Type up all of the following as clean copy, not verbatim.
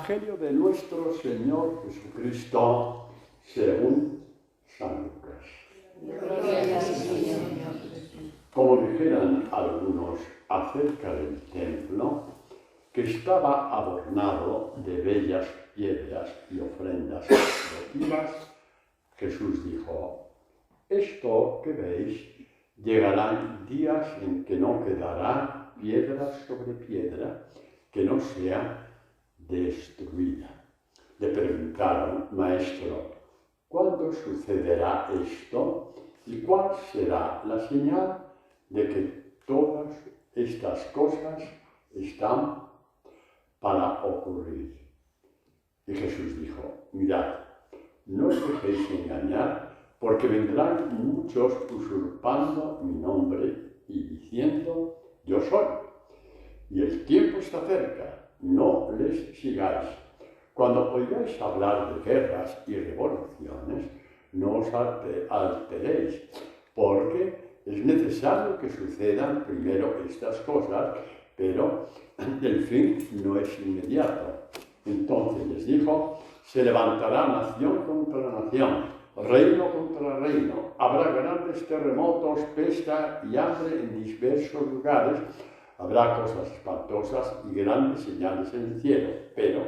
Evangelio de nuestro Señor Jesucristo según San Lucas. Como dijeran algunos acerca del templo, que estaba adornado de bellas piedras y ofrendas votivas, Jesús dijo: esto que veis, llegarán días en que no quedará piedra sobre piedra que no sea destruida. Le preguntaron: Maestro, ¿cuándo sucederá esto? ¿Y cuál será la señal de que todas estas cosas están para ocurrir? Y Jesús dijo: mirad, no os dejéis engañar, porque vendrán muchos usurpando mi nombre y diciendo: yo soy. Y el tiempo está cerca, no les sigáis. Cuando oigáis hablar de guerras y revoluciones, no os alteréis, porque es necesario que sucedan primero estas cosas, pero el fin no es inmediato. Entonces les dijo: se levantará nación contra nación, reino contra reino, habrá grandes terremotos, pesta y hambre en diversos lugares, habrá cosas espantosas y grandes señales en el cielo, pero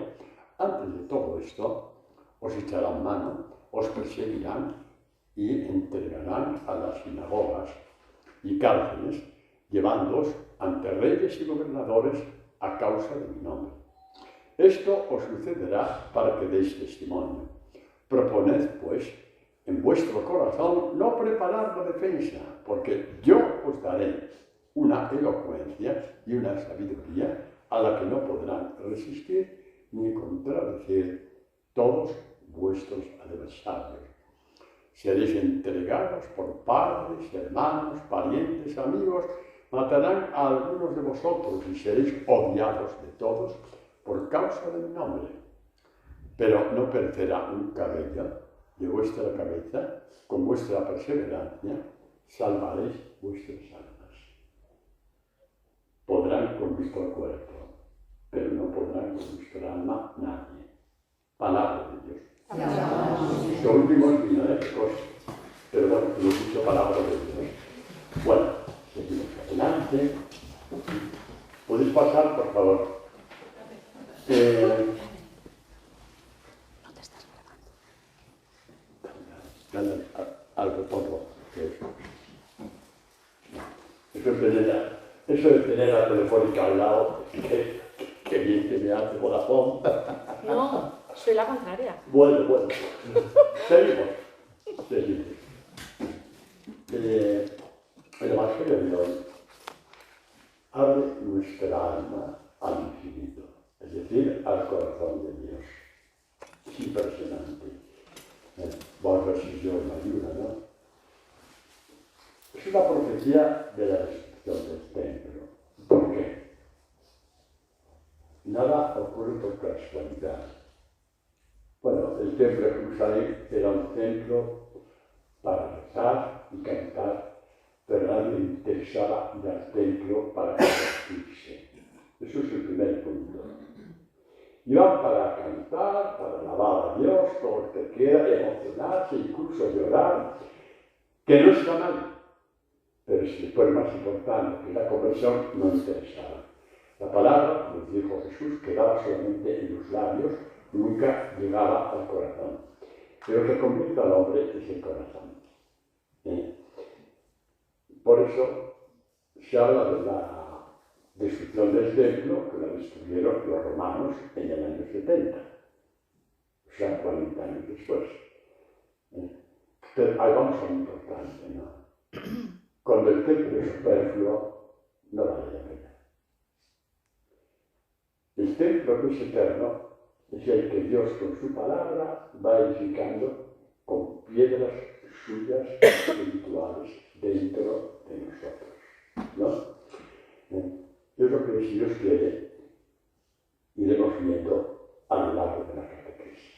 antes de todo esto os echarán mano, os perseguirán y entregarán a las sinagogas y cárceles, llevándoos ante reyes y gobernadores a causa de mi nombre. Esto os sucederá para que deis testimonio. Proponed, pues, en vuestro corazón no preparar la defensa, porque yo os daré una elocuencia y una sabiduría a la que no podrán resistir ni contradecir todos vuestros adversarios. Seréis entregados por padres, hermanos, parientes, amigos, matarán a algunos de vosotros y seréis odiados de todos por causa de mi nombre. Pero no perecerá un cabello de vuestra cabeza, con vuestra perseverancia salvaréis vuestras almas. Podrán con vuestro cuerpo, pero no podrán con vuestra alma nadie. Palabra de Dios. Lo último es vino de cosas, pero bueno, lo he dicho palabra de Dios. Bueno, seguimos adelante. ¿Podéis pasar, por favor? No te estás grabando. Dale al botón rojo. Eso de tener la telefónica al lado, que bien que me hace Vodafone. No, soy la contraria. Bueno. Seguimos. El Evangelio de hoy abre nuestra alma al infinito, es decir, al corazón de Dios. Es impresionante. Vamos a ver si Dios me ayuda, ¿no? Es una profecía de la destrucción del templo. ¿Por qué? Nada ocurre por casualidad. Bueno, el templo de Jerusalén era un templo para rezar y cantar, pero a nadie le interesaba ir al templo para convertirse. Eso es el primer punto. Iban para cantar, para alabar a Dios, todo lo que quiera, emocionarse, incluso llorar, que no está mal, pero si después más importante, que la conversión, no interesaba. La palabra, nos dijo Jesús, quedaba solamente en los labios, nunca llegaba al corazón. Pero lo que convierte al hombre es el corazón. Por eso se habla de la destrucción del templo, que la destruyeron los romanos en el año 70, o sea, 40 años después. Pero ahí vamos a lo importante, ¿no? Cuando el templo es superfluo, no vale la pena. El templo que es eterno es el que Dios con su palabra va edificando con piedras suyas espirituales dentro de nosotros, ¿no? Es lo que, si Dios quiere, iremos viendo a lo largo de la catequesis.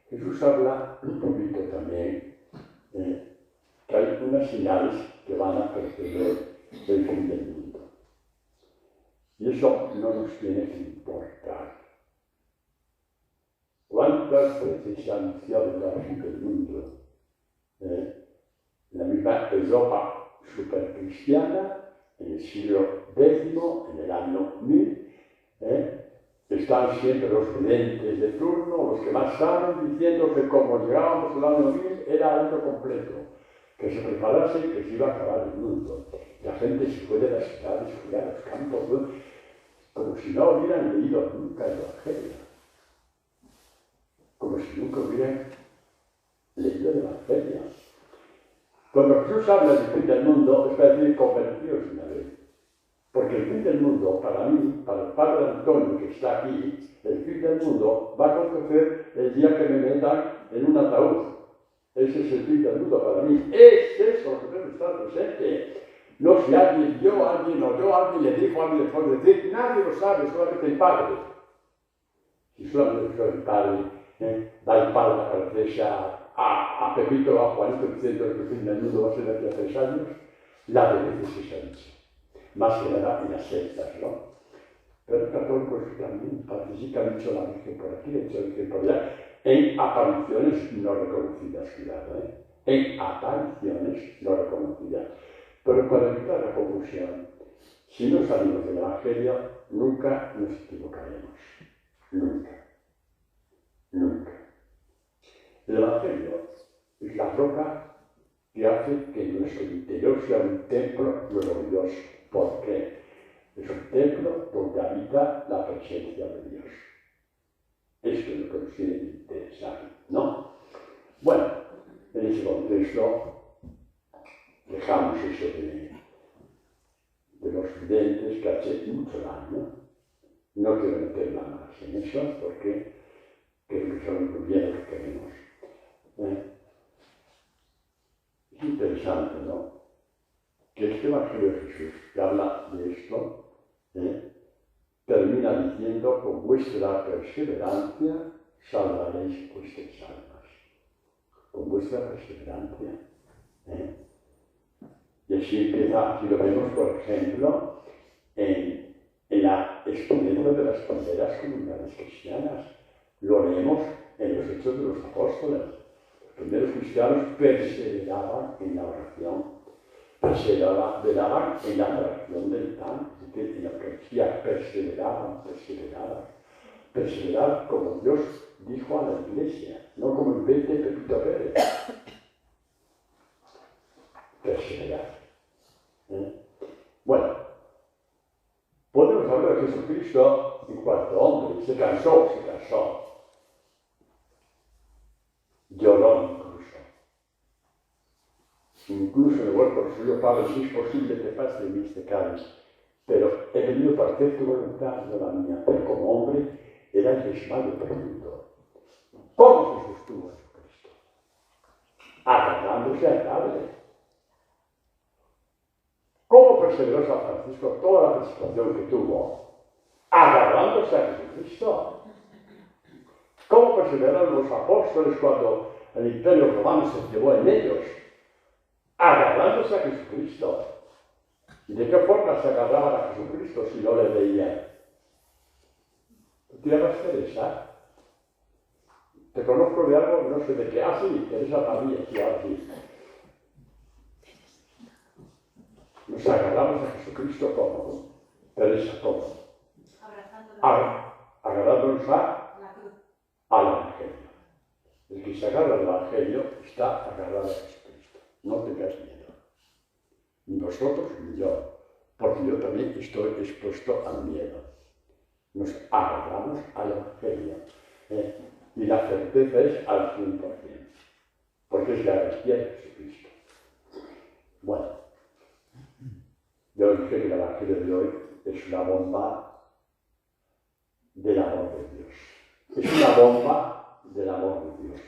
Jesús habla un poquito también que hay unas señales que van a preceder el fin del mundo. Y eso no nos tiene que importar. cuántas veces se ha anunciado ya el fin del mundo. En la misma Europa supercristiana, en el siglo X, en el año 1000, están siempre los videntes de turno, los que más saben, diciendo que como llegábamos al año 1000 era año completo, que se preparase y que se iba a acabar el mundo. La gente se fue de las ciudades, fue a los campos, ¿no? Como si no hubieran leído nunca el Evangelio, como si nunca hubieran leído el Evangelio. Cuando Jesús habla del fin del mundo, es para decir convertidos una vez. Porque el fin del mundo, para mí, para el padre Antonio que está aquí, el fin del mundo va a acontecer el día que me metan en un ataúd. Ese es el fin del mundo para mí. Es eso lo que debe estar presente. No si alguien vio, alguien oyó, alguien le dijo, alguien dejó de decir, nadie lo sabe, solamente el padre. Si solamente el padre da el padre a parecerse a Pepito, a Juanito, diciendo que el fin del mundo va a ser de aquí a 3 años, la de veces se ha dicho. Más que nada en las sectas, ¿no? Pero el católico también participa mucho la Virgen por aquí, la Virgen por allá, en apariciones no reconocidas, cuidado, en apariciones no reconocidas. Pero para evitar la confusión, si no salimos del Evangelio, nunca nos equivocaremos. Nunca. Nunca. El Evangelio es la roca que hace que nuestro interior sea un templo glorioso. ¿Por qué? Es un templo donde habita la presencia de Dios. Esto es lo que nos tiene que interesar, ¿no? Bueno, en ese contexto dejamos eso de los videntes que hace mucho daño. No quiero meterla más en eso porque creo que son muy bien lo que queremos. Es interesante, ¿no? Que este Evangelio de Jesús, que habla de esto, termina diciendo: con vuestra perseverancia salvaréis vuestras almas. Con vuestra perseverancia. Y así empieza, si lo vemos, por ejemplo, en la experiencia de las primeras comunidades cristianas. Lo leemos en los Hechos de los Apóstoles. Los primeros cristianos perseveraban en la oración. Perseveraban en la oración del pan, es decir, en la Eucaristía, perseveraban. Perseverar como Dios dijo a la Iglesia, no como invente Pepito Pérez. Perseverar. Bueno, podemos hablar de Jesucristo en cuanto hombre, se cansó. Lloró incluso en el huerto del suyo Padre, si es posible que pase de mí este cáliz, pero he venido para hacer tu voluntad, no la mía. Pero como hombre era el desmayo profundo. ¿Cómo se sostuvo Jesucristo? Agarrándose al Padre. ¿Cómo perseveró San Francisco toda la persecución que tuvo? Agarrándose a Jesucristo. ¿Cómo perseveraron los apóstoles cuando el Imperio Romano se llevó en ellos? Agarrándose a Jesucristo. ¿Y de qué forma se agarraban a Jesucristo si no le veían? ¿Tú llamas Teresa? Te conozco de algo, no sé de qué. Ah, sí, Teresa María, sí, ahora sí. Nos agarramos a Jesucristo como Teresa, como agarrándonos al Evangelio. El que se agarra al Evangelio está agarrado a Jesucristo. No tengas miedo. Ni vosotros ni yo, porque yo también estoy expuesto al miedo. Nos agarramos al Evangelio. Y la certeza es al 100%, porque es la garantía de Jesucristo. Bueno, yo dije que el Evangelio de hoy es una bomba del amor de Dios. Es una bomba del amor de Dios.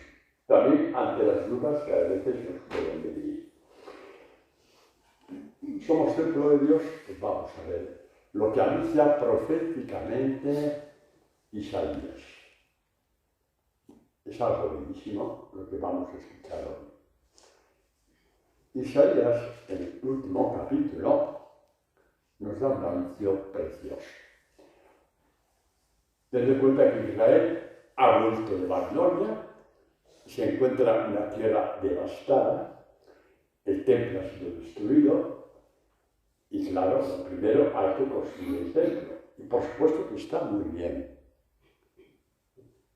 También ante las dudas que a veces nos pueden venir. ¿Somos templo de Dios? Pues vamos a ver lo que anuncia proféticamente Isaías. Es algo bellísimo lo que vamos a escuchar hoy. Isaías, en el último capítulo, nos da un anuncio precioso. Ten en cuenta que Israel ha vuelto de Babilonia, se encuentra en una tierra devastada, el templo ha sido destruido, y claro, lo primero hay que construir el templo. Y por supuesto que está muy bien.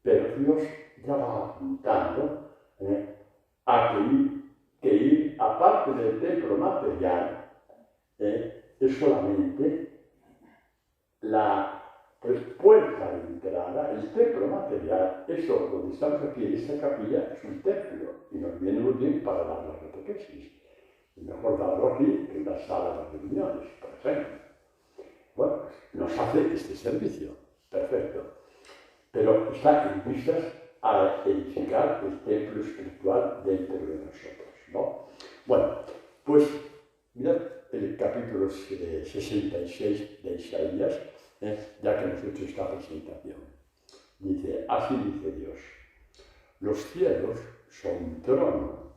Pero Dios ya va apuntando a que ir, aparte del templo material, es solamente la puerta de entrada. El templo material, eso donde estamos aquí en esta capilla, es un templo y nos viene muy bien para dar la catequesis. Es mejor darlo aquí que en la sala de reuniones, por ejemplo. Bueno, pues nos hace este servicio, perfecto. Pero está en vistas a edificar el templo espiritual dentro de nosotros, ¿no? Bueno, pues mirad el capítulo 66 de Isaías, ya que hemos hecho esta presentación. Dice, así dice Dios, los cielos son un trono,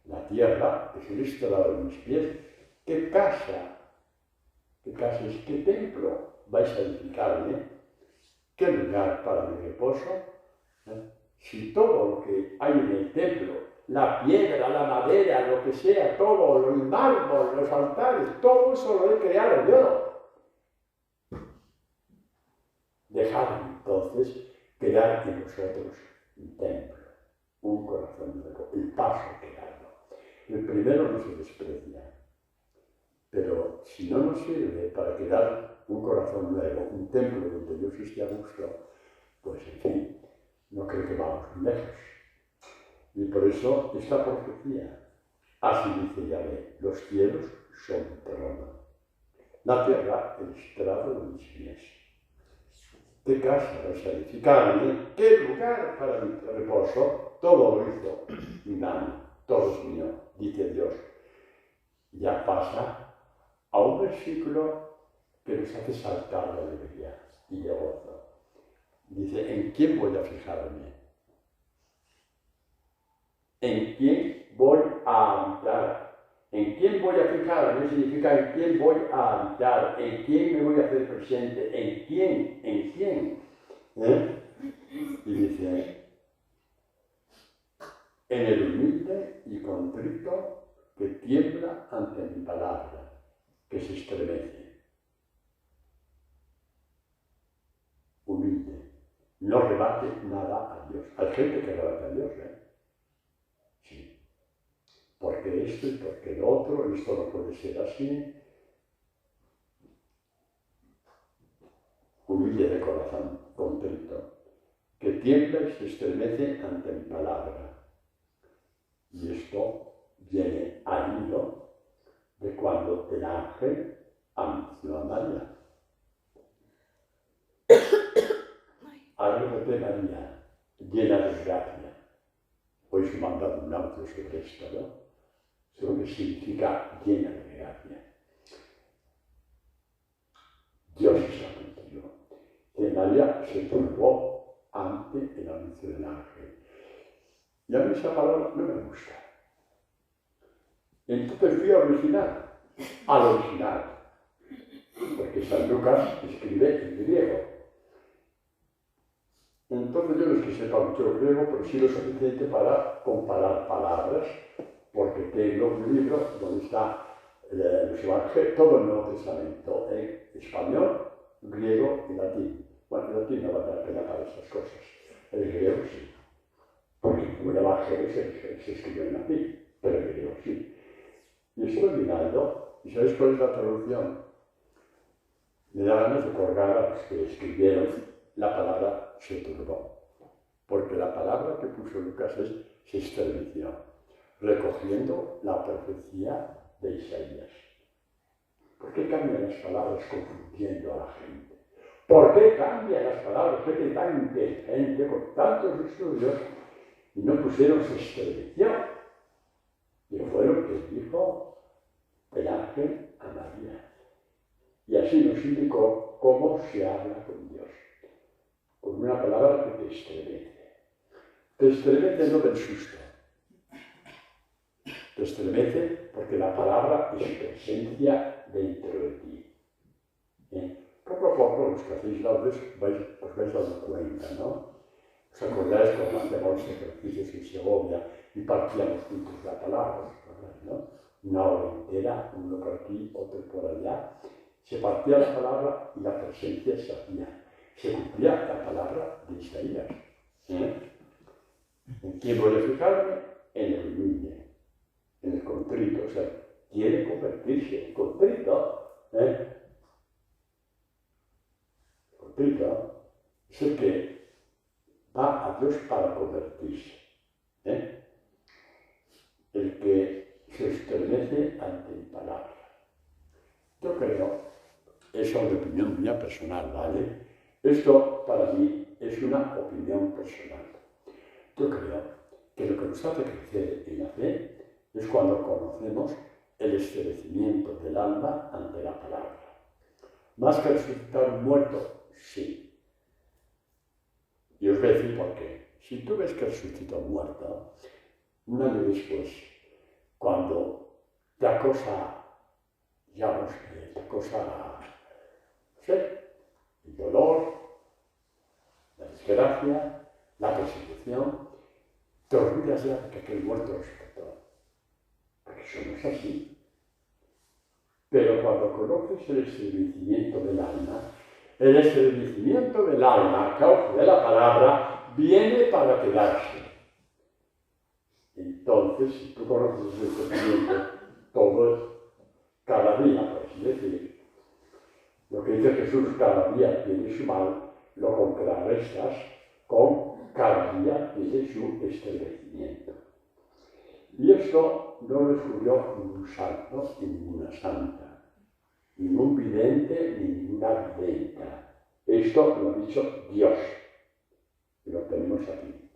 la tierra es el estrado de mis pies. ¿Qué casa es? ¿Qué templo vais a edificarme? ¿Qué lugar para mi reposo? Si todo lo que hay en el templo, la piedra, la madera, lo que sea, todo, el mármol, los altares, todo eso lo he creado yo. Dejad entonces crear en vosotros un templo, un corazón nuevo, el paso que darlo. El primero no se desprecia, pero si no nos sirve para crear un corazón nuevo, un templo donde Dios esté a gusto, pues en fin, no creo que vamos lejos. Y por eso esta profecía, así dice Yahvé, los cielos son trono, la tierra el estrado de mis pies. ¿Qué casa vais a edificarme? ¿Qué lugar para mi reposo? Todo lo hizo mi mano, todo es mío, dice Dios. Ya pasa a un versículo que nos hace saltar de alegría y de gozo. Dice, ¿en quién voy a fijarme? ¿En quién voy a habitar? ¿En quién voy a fijarme? Significa en quién voy a habitar, en quién me voy a hacer presente, en quién. Y dice, en el humilde y contrito que tiembla ante mi palabra, que se estremece. Humilde, no rebate nada a Dios. Hay gente que rebate a Dios, Sí. Porque esto y porque lo otro, esto no puede ser así. Humilde de corazón, contrito, que tiembla y se estremece ante mi palabra. Y esto viene al hilo de cuando el ángel anunció a María. Alégrate María, llena de gracia. Hoy se manda un audio sobre esto, ¿no? Sobre lo que significa llena de gracia. Dios está contigo. Que María se turbó ante el anuncio del ángel. Y a mí esa palabra no me gusta. Entonces fui al original, porque San Lucas escribe en griego. Entonces yo no es que sepa mucho griego, pero sí lo suficiente para comparar palabras, porque tengo un libro donde está los evangelios, todo el Nuevo Testamento, en español, griego y latín. Bueno, el latín no vale la pena para estas cosas, el griego sí, porque un evangelio se escribió en latín, pero el griego sí. Y estoy mirando, ¿y sabéis cuál es la traducción? Me da ganas de colgar a los que escribieron la palabra se turbó, porque la palabra que puso Lucas es se estremeció, recogiendo la profecía de Isaías. ¿Por qué cambian las palabras confundiendo a la gente? ¿Por qué cambian las palabras? Gente tan inteligente, con tantos estudios, y no pusieron se estremeció? Y fue lo que dijo el ángel a María. Y así nos indicó cómo se habla con Dios. Con una palabra que te estremece. Te estremece no del susto. Te estremece porque la palabra es presencia dentro de ti. Poco a poco, los que hacéis laudes, os vais dando cuenta, ¿no? ¿Os acordáis cuando hacíamos ejercicios en Segovia y partíamos juntos la palabra? ¿No? Una hora entera, uno por aquí, otro por allá. Se partía la palabra y la presencia se hacía. Se cumplía la palabra de Isaías. ¿En quién voy a fijarme? En el humilde, en el contrito. O sea, quiere convertirse. El contrito, es el que va a Dios para convertirse. El que se estremece ante mi palabra. Yo creo, es una opinión mía personal, ¿vale? Esto para mí es una opinión personal. Yo creo que lo que nos hace crecer en la fe es cuando conocemos el estremecimiento del alma ante la palabra. Más que resucitar un muerto, sí. Y os voy a decir por qué. Si tú ves que resucita un muerto, un año después, cuando la cosa, digamos, el dolor, la desgracia, la persecución, te olvidas ya de que aquel muerto resucitó. Porque eso no es así. Pero cuando conoces el estremecimiento del alma, el estremecimiento del alma a causa de la palabra viene para quedarse. Entonces, si tú conoces el estremecimiento, cada día, por así decir, lo que dice Jesús, cada día tiene su mal, lo contrarrestas con cada día tiene su estremecimiento. Y esto no lo descubrió ningún santo ni ninguna santa, ningún vidente ni ninguna videnta. Esto lo ha dicho Dios, y lo tenemos aquí.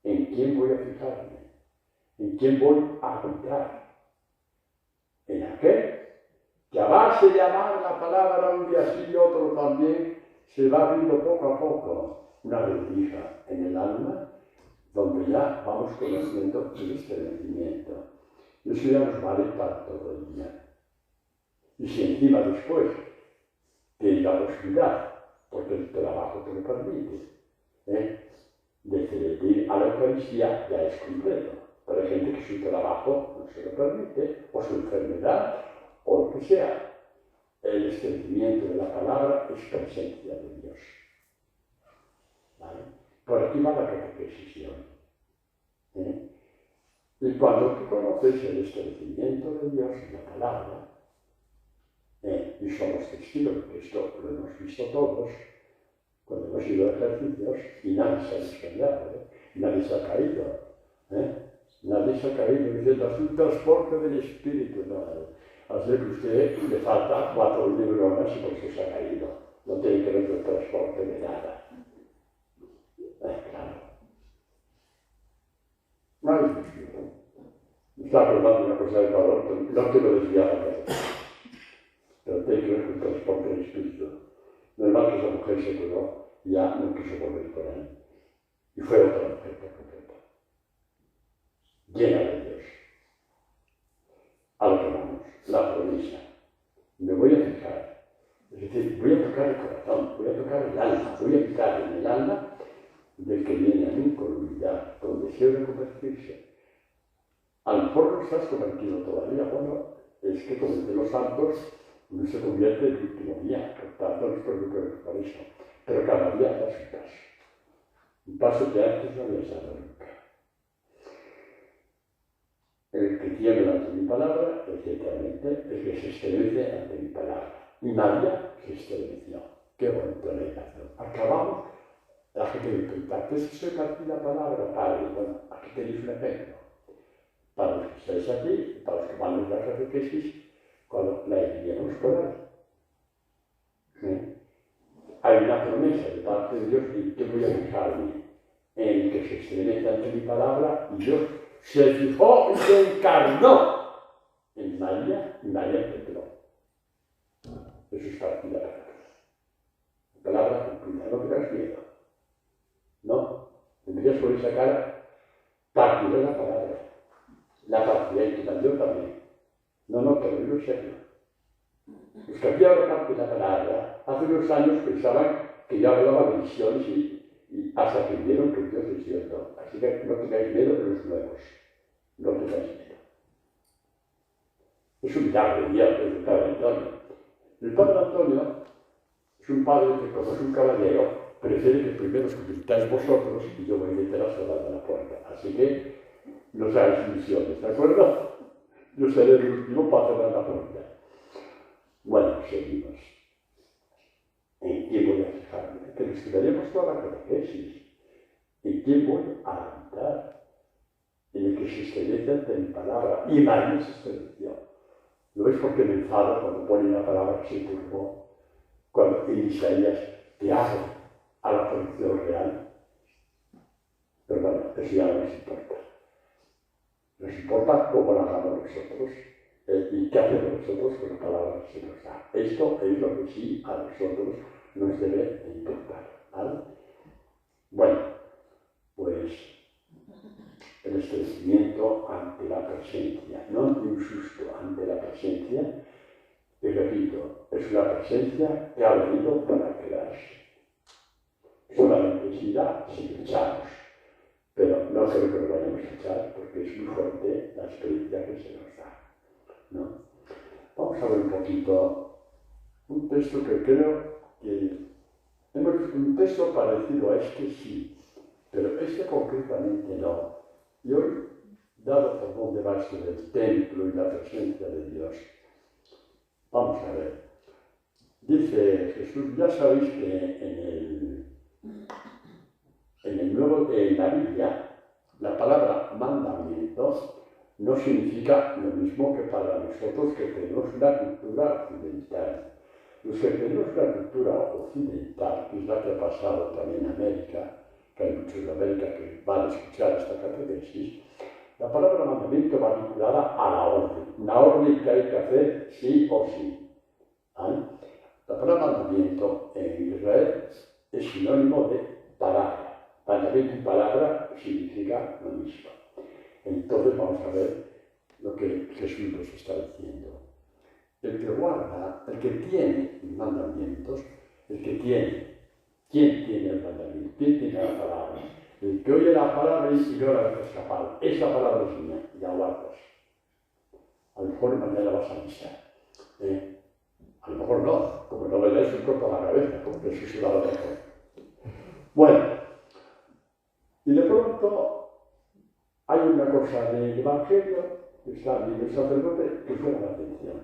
¿En quién voy a fijarme? ¿En quién voy a habitar? ¿En aquel que a base de amar la palabra un día sí y otro también se va abriendo poco a poco una rendija en el alma, donde ya vamos conociendo el estremecimiento? Y eso ya nos vale para todo el día. Y si encima después tiene la posibilidad, porque el trabajo te lo permite, de ir a la Eucaristía ya es completo. Pero hay gente que su trabajo no se lo permite, o su enfermedad, o lo que sea. El estremecimiento de la palabra es presencia de Dios. ¿Vale? Por aquí va la catequesis hoy. Y cuando tú conoces el estremecimiento de Dios en la palabra, y somos testigos, porque esto lo hemos visto todos, cuando hemos ido a ejercicios, y nadie se ha desmayado, nadie se ha caído. Nadie se ha caído diciendo, es un transporte del espíritu. No, así que a usted le falta 4 neuronas y por eso se ha caído. No tiene que ver con el transporte de nada. Claro. Ay, Dios mío. Me está acordando una cosa de valor, no quiero desviar, pero tiene que ver con el transporte del espíritu. Normal que esa mujer se curó y ya no quiso volver con él. Y fue otra mujer por completo. Llena de Dios. A lo que vamos, la promesa. Me voy a fijar, es decir, voy a tocar el corazón, voy a tocar el alma, voy a fijar en el alma del que viene a mí con humildad, con deseo de convertirse. A lo mejor no estás convertido todavía, bueno, es que como dicen los santos, uno se convierte el último día, por tanto no os preocupéis por eso, pero cada día das un paso que antes no habías dado nunca. El que tiene ante mi palabra, ciertamente, el que se estremece ante mi palabra. Y María se estremeció. Qué bonito la oración. Acabamos, la gente me pregunta, ¿qué es eso de la palabra, Padre? Bueno, aquí tenéis un ejemplo. Para los que estáis aquí, para los que van a la catequesis, cuando la enviamos por ahí. Hay una promesa de parte de Dios y yo voy a fijarme en el que se estremece ante mi palabra y Dios se fijó y se encarnó en María y María entró. Eso es partida de la palabra cumplida. No tengas miedo. No. Tendrías por esa cara partida de la palabra. La partida y tu también. No, te lo digo en serio. Los que habían parte de la palabra hace unos años pensaban que yo hablaba de visiones y Y hasta que vieron que Dios es cierto. Así que no tengáis miedo de los nuevos. No tengáis miedo. Es un milagro de Dios, es el Padre Antonio. El Padre Antonio es un padre que, como es un caballero, prefiere que primero os convirtáis vosotros y yo voy detrás a dar la puerta. Así que no os hagáis ilusiones, ¿de acuerdo? Yo seré el último para cerrar la puerta. Bueno, seguimos. ¿En quién voy a fijarme? Que nos estudiaremos toda la catequesis. ¿En quién voy a habitar? En el que se establece ante mi palabra. Y María se estableció. ¿Lo ves por qué me enfado cuando pone la palabra que se turbó? Cuando en Isaías te abre a la producción real. Pero bueno, eso ya no nos importa. Nos importa cómo la hagamos nosotros y qué hacemos nosotros con la palabra que se nos da. Esto es lo que sí a nosotros nos debe de importar. ¿Vale? Bueno, pues el estremecimiento ante la presencia, no ante un susto, ante la presencia, y repito, es una presencia que ha venido para quedarse. Solamente si da, si luchamos. Pero no creo que lo vayamos a echar porque es muy fuerte la experiencia que se nos da, ¿no? Vamos a ver un poquito un texto que creo que hemos visto un texto parecido a este sí, pero este concretamente no. Y hoy, dado por dónde va esto del templo y la presencia de Dios, vamos a ver. Dice Jesús, ya sabéis que en la Biblia, la palabra mandamiento no significa lo mismo que para nosotros que tenemos una cultura occidental. Los que tenemos una cultura occidental, que es la que ha pasado también en América, que hay muchos de América que van a escuchar esta catequesis, la palabra mandamiento va vinculada a la orden, una orden que hay que hacer sí o sí. ¿Vale? La palabra mandamiento en Israel es sinónimo de palabra. Mandamiento y palabra significa lo mismo. Entonces vamos a ver lo que Jesús nos está diciendo. El que guarda, el que tiene mandamientos, el que tiene, ¿quién tiene el mandamiento? ¿Quién tiene la palabra? El que oye la palabra y no la deja escapar. Esa palabra es mía, la guardas. A lo mejor mañana vas a misa. A lo mejor no, como no le dais un corto a la cabeza, porque eso se va a lo mejor. Bueno. Y de pronto hay una cosa del Evangelio que está en el sacerdote que llama la atención.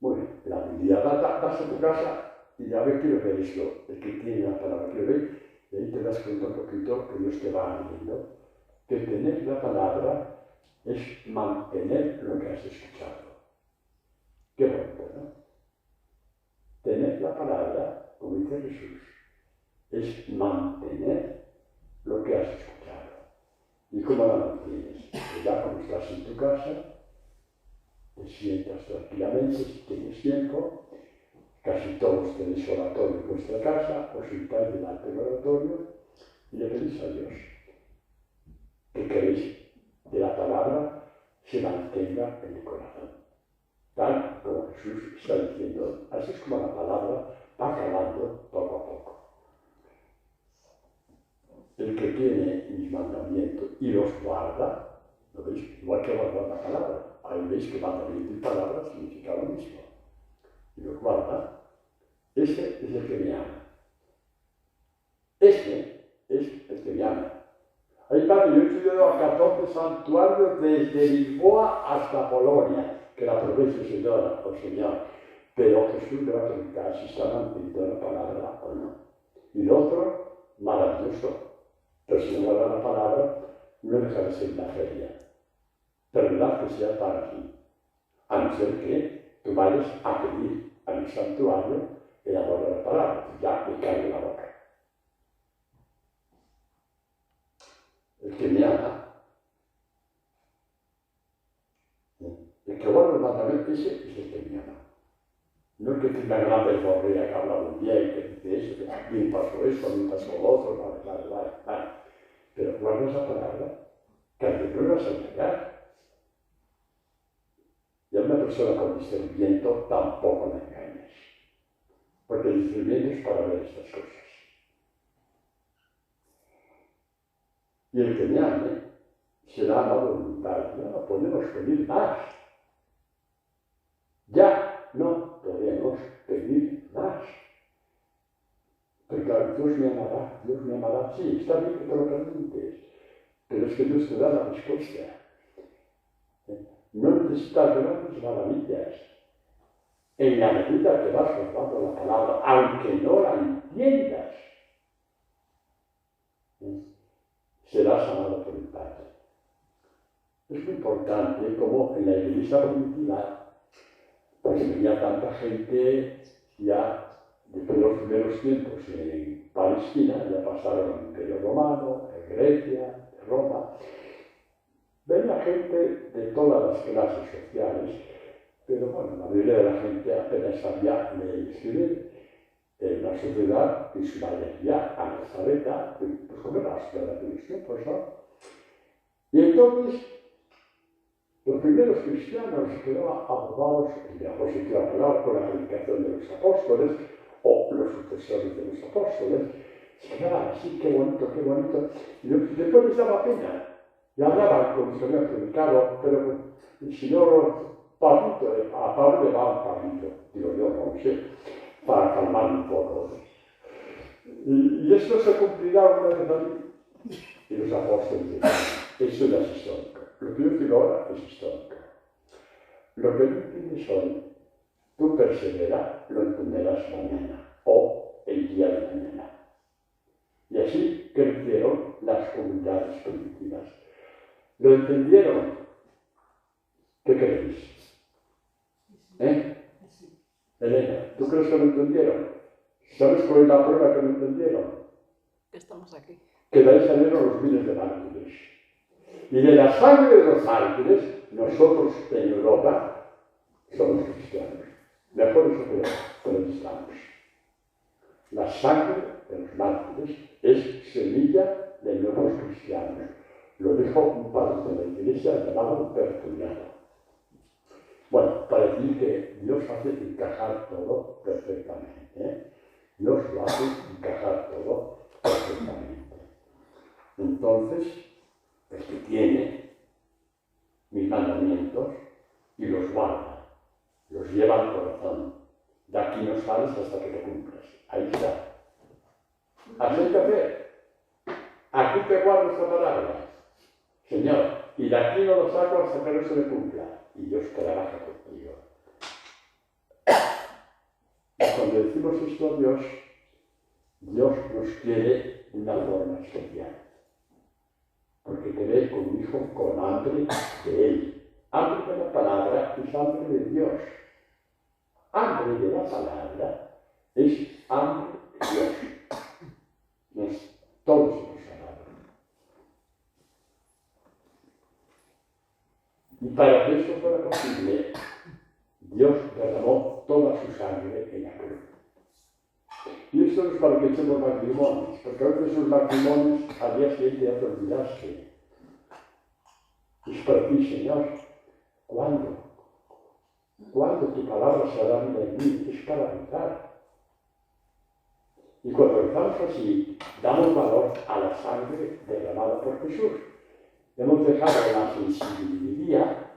Bueno, la habilidad vas a tu casa y a ver, quiero ver esto, el que tiene la palabra, quiero ver, y ahí te das cuenta un poquito que Dios te va abriendo, que tener la palabra es mantener lo que has escuchado. Qué bonito, ¿no? Tener la palabra, como dice Jesús, es mantener lo que has escuchado. ¿Y cómo la mantienes? Pues ya cuando estás en tu casa, te sientas tranquilamente, si tienes tiempo, casi todos tenéis oratorio en vuestra casa, os sentáis delante del oratorio y le pedís a Dios que queréis de la palabra se mantenga en el corazón. Tal como Jesús está diciendo, así es como la palabra va calando poco a poco. El que tiene mis mandamientos y los guarda, ¿lo veis? Igual que guardar la palabra. Ahí veis que mandamiento y palabra significa lo mismo. Y los guarda. Este es el que me ama. Este es el que me ama. Ahí padre, yo he estudiado a 14 santuarios desde Lisboa hasta Polonia, que la aproveche Señora o Señor. Pero Jesús le va a preguntar si está manteniendo la palabra o no. Y lo otro, maravilloso. Pero si no guarda la palabra, no deja de ser una feria. Pero verdad que sea para ti. A no ser que tú vayas a pedir a mi santuario el amor de la palabra. Ya me cae en la boca. El que me ama, el que guarda el mandamiento, ese es el que me ama. No el que tenga gran verborrea, que habla muy bien, que dice eso, que a mí me pasó eso, a mí me pasó lo otro, vale. Pero guarda esa palabra, que al que no lo vas a engañar. Y a una persona con discernimiento tampoco la engañes. Porque el discernimiento es para ver estas cosas. Y el que me ame será amado voluntario. No podemos pedir más. Ya no podemos pedir más. Pero claro, Dios me amará. Sí, está bien que te lo preguntes, pero es que Dios te da la respuesta. No necesitas grandes maravillas. En la medida que vas guardando la palabra, aunque no la entiendas, serás amado por el Padre. Es muy importante como en la iglesia primitiva, pues venía tanta gente ya después de los primeros tiempos en Palestina, ya pasaron al Imperio Romano, en Grecia, en Roma. Venía gente de todas las clases sociales, pero bueno, la mayoría de la gente apenas sabía leer y escribir. En una sociedad que su mayoría analfabeta, pues como era la sociedad de aquellos tiempos, ¿no? Y entonces, los primeros cristianos se quedaban abordados en la posición hablar con la predicación de los apóstoles, o los sucesores de los apóstoles, se quedaban así, qué bonito, y después les daba pena. Y hablaban como si habían predicado, pero el señor Pablito, a Pablo le va un Pablito, digo yo, no sé, para calmarme un poco. Y esto se cumplirá una vez allí. Y los apóstoles decían, eso ya es histórico. Lo que yo digo ahora es histórico. Lo que no entiendes hoy, tú persevera, lo entenderás mañana, o el día de mañana. Y así crecieron las comunidades primitivas. ¿Lo entendieron? ¿Qué creéis? Elena, ¿tú crees que lo entendieron? ¿Sabes cuál es la prueba que lo entendieron? Que estamos aquí. Que de ahí salieron los miles de mártires. Y de la sangre de los mártires, nosotros en Europa somos cristianos. Mejor eso que protestamos. La sangre de los mártires es semilla de nuevos cristianos. Lo dijo un padre de la iglesia llamado Tertuliano. Bueno, para decir que Dios hace encajar todo perfectamente. Dios lo hace encajar todo perfectamente. Entonces, el que tiene mis mandamientos y los guarda, los lleva al corazón. De aquí no sales hasta que te cumplas. Ahí está. Así hay que hacer. Aquí te guardo esta palabra, Señor, y de aquí no lo saco hasta que no se me cumpla. Y Dios trabaja contigo. Y cuando decimos esto a Dios, Dios nos quiere de una forma especial. Porque te ve como un hijo con hambre de Él. Hambre de la palabra es hambre de Dios. Hambre de la palabra es hambre de Dios. Todos hemos hablado. Y para que eso fuera posible, Dios derramó toda su sangre en la cruz. Y esto no es para que echemos matrimonios, porque a veces esos matrimonios al día siguiente ya te olvidaste. Es para ti, Señor. ¿Cuándo? ¿Cuándo tu palabra se hará vida en mí? Es para rezar. Y cuando rezamos así, damos valor a la sangre derramada por Jesús. Hemos dejado la sensibilidad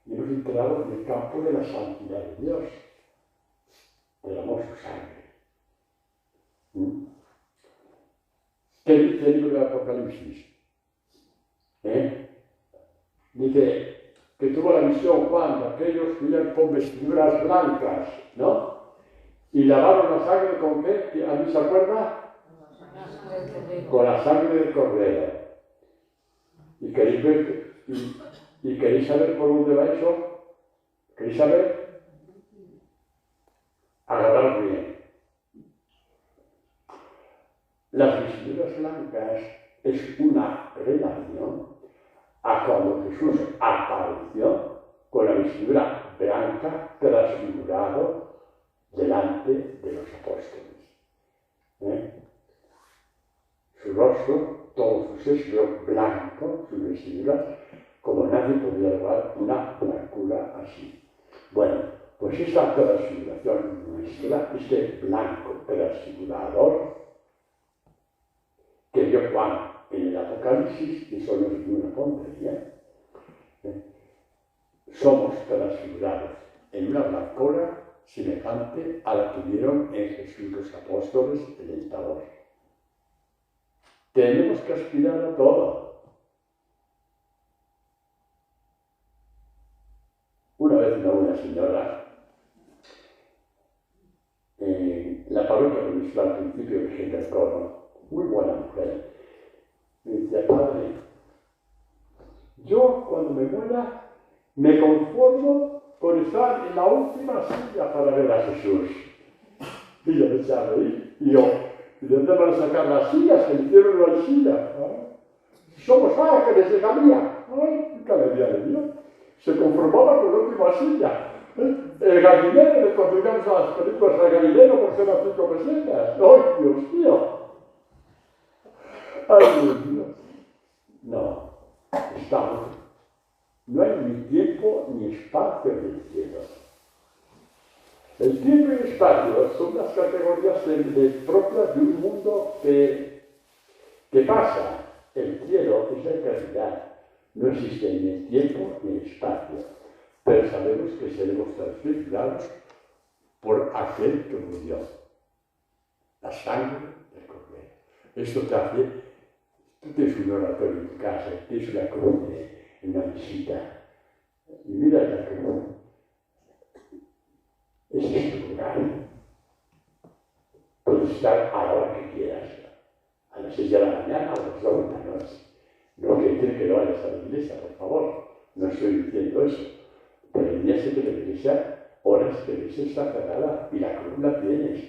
y hemos entrado en el campo de la santidad de Dios. Derramó su sangre. ¿Qué dice el libro de Apocalipsis? Dice que tuvo la visión Juan de aquellos que iban con vestiduras blancas, ¿no? Y lavaron la sangre con qué? ¿A mí se acuerda? Con la sangre del cordero. ¿Y queréis ver? ¿Y queréis saber por dónde va eso? ¿Queréis saber? Agarraos bien. Las vestiduras blancas es una relación a cuando Jesús apareció con la vestidura blanca transfigurado delante de los apóstoles. Su rostro, todo su sexo blanco, su vestidura, como nadie podía llevar una blancura así. Bueno, pues esta transfiguración nuestra, este blanco transfigurador, que vio Juan en el Apocalipsis, y eso no es ninguna tontería, somos transfigurados en una blancura semejante a la que vieron en Jesús los apóstoles en el Tabor. Tenemos que aspirar a todo. Una vez una señora, en la parroquia donde estaba al principio que se acercó, muy buena mujer, me decía: padre, yo cuando me muera me conformo con estar en la última silla para ver a Jesús. Y yo me echaba a reír. Y yo: ¿y de dónde van a sacar las sillas? Que el cielo no hay silla. Somos ángeles de Galilea. Ay, nunca le había leído. Se conformaba con la última silla. El gallinero, le condenamos a las películas al gallinero por ser las 5 pesetas. ¡Ay, Dios mío! ¡Ay, Dios mío! No, estamos. No hay ni tiempo ni espacio en el cielo. El tiempo y el espacio son las categorías propias de un mundo que pasa. El cielo es la eternidad. No existe ni el tiempo ni el espacio. Pero sabemos que seremos transfigurados por aquel que murió. La sangre del Cordero. Eso te hace. Tú tienes un oratorio en tu casa, tienes una cruz en una visita. Y mira la cruz. Ese es tu lugar. Puedes estar a la hora que quieras, a las 6 de la mañana o a las 2 de la noche. No quiere decir que no vayas a la iglesia, por favor. No estoy diciendo eso. Pero el día 7 de la iglesia, horas que la iglesia está cerrada y la cruz la tienes.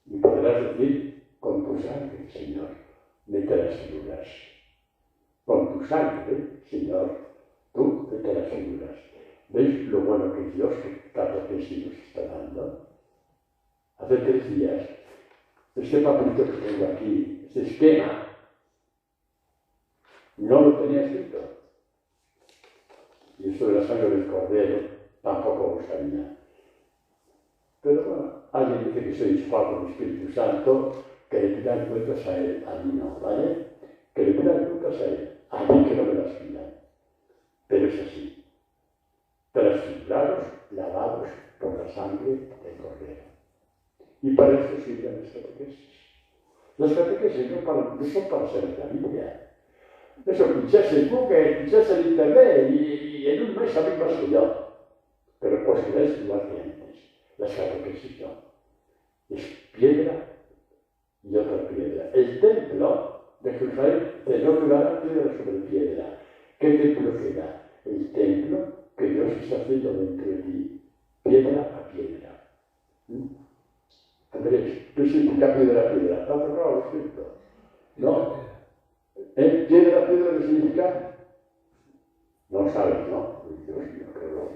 Y podrás decir: con tu sangre, Señor, me transfiguras. Con tu sangre, Señor, tú me transfiguras. ¿Veis lo bueno que es Dios, que cada vez sí nos está dando? Hace 3 días, este papelito que tengo aquí, este esquema, no lo tenía escrito. Y esto de la sangre del Cordero tampoco lo sabía. Pero bueno, alguien dice que soy enchufado con el Espíritu Santo, que le pidan cuentas a él, a mí no, ¿vale? Que le pidan cuentas a él, a mí que no me las pidan. Pero es así. Transfigurados, lavados por la sangre del Cordero. Y para eso sirven las catequesis. Las catequesis no son para ser la Biblia. Eso pinchas el Google, pinchas el Internet y en un mes sabéis más que yo. Pero os quedáis igual que antes. Las catequesis no. Es piedra y otra piedra. El templo de Jerusalén te no quedará piedra sobre piedra. ¿Qué templo queda? El templo que Dios está haciendo dentro de ti, piedra a piedra. Andrés, ¿qué significa piedra a piedra? ¿Te ha tocado lo escrito? ¿No? ¿Piedra a piedra qué significa? No sabes, ¿no? Dios mío, qué horror.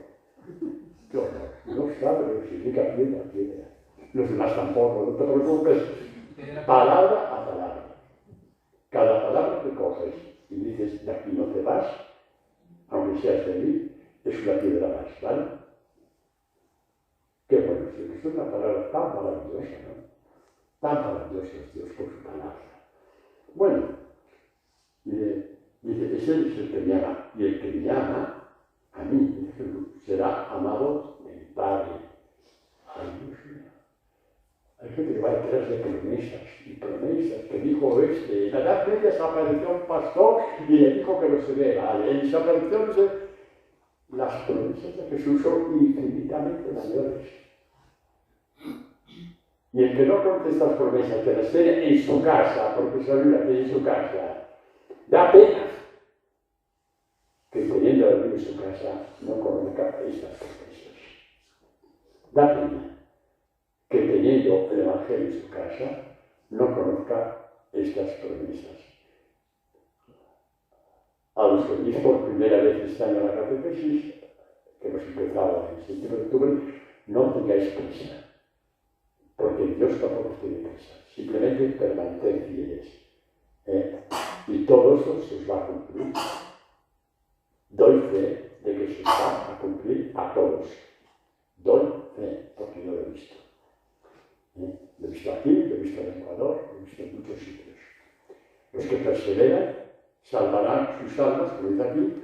Qué horror. No sabes lo que significa piedra a piedra. Los demás tampoco, no te preocupes. Palabra a palabra. Cada palabra que coges y dices: de aquí no te vas, aunque seas de mí, es una piedra más, ¿vale? Qué bueno, es una palabra tan maravillosa, ¿no? Tan maravillosa es Dios con su palabra. Bueno, dice, ese es el que me ama, y el que me ama, a mí, será amado de mi Padre. Ay, Dios mío. Hay gente que va detrás de promesas, que dijo en la Edad Media se apareció un pastor y le dijo que no se ve, ¿vale? En esa aparición las promesas de Jesús son infinitamente mayores. Y el que no conoce estas promesas, que las tiene en su casa, porque se olvida que en su casa, da pena que teniendo a Dios en su casa no conozca estas promesas. Da pena que teniendo el Evangelio en su casa no conozca estas promesas. A los que venís por primera vez este año a la catequesis, que hemos empezado el 7 de octubre, no tengáis prisa, porque Dios tampoco tiene prisa. Simplemente permaneced fieles. Y todo eso se os va a cumplir. Doy fe de que se os va a cumplir a todos. Doy fe, porque yo lo he visto. Lo he visto aquí, lo he visto en Ecuador, lo he visto en muchos sitios. Los que perseveran salvarán sus almas, como dice aquí,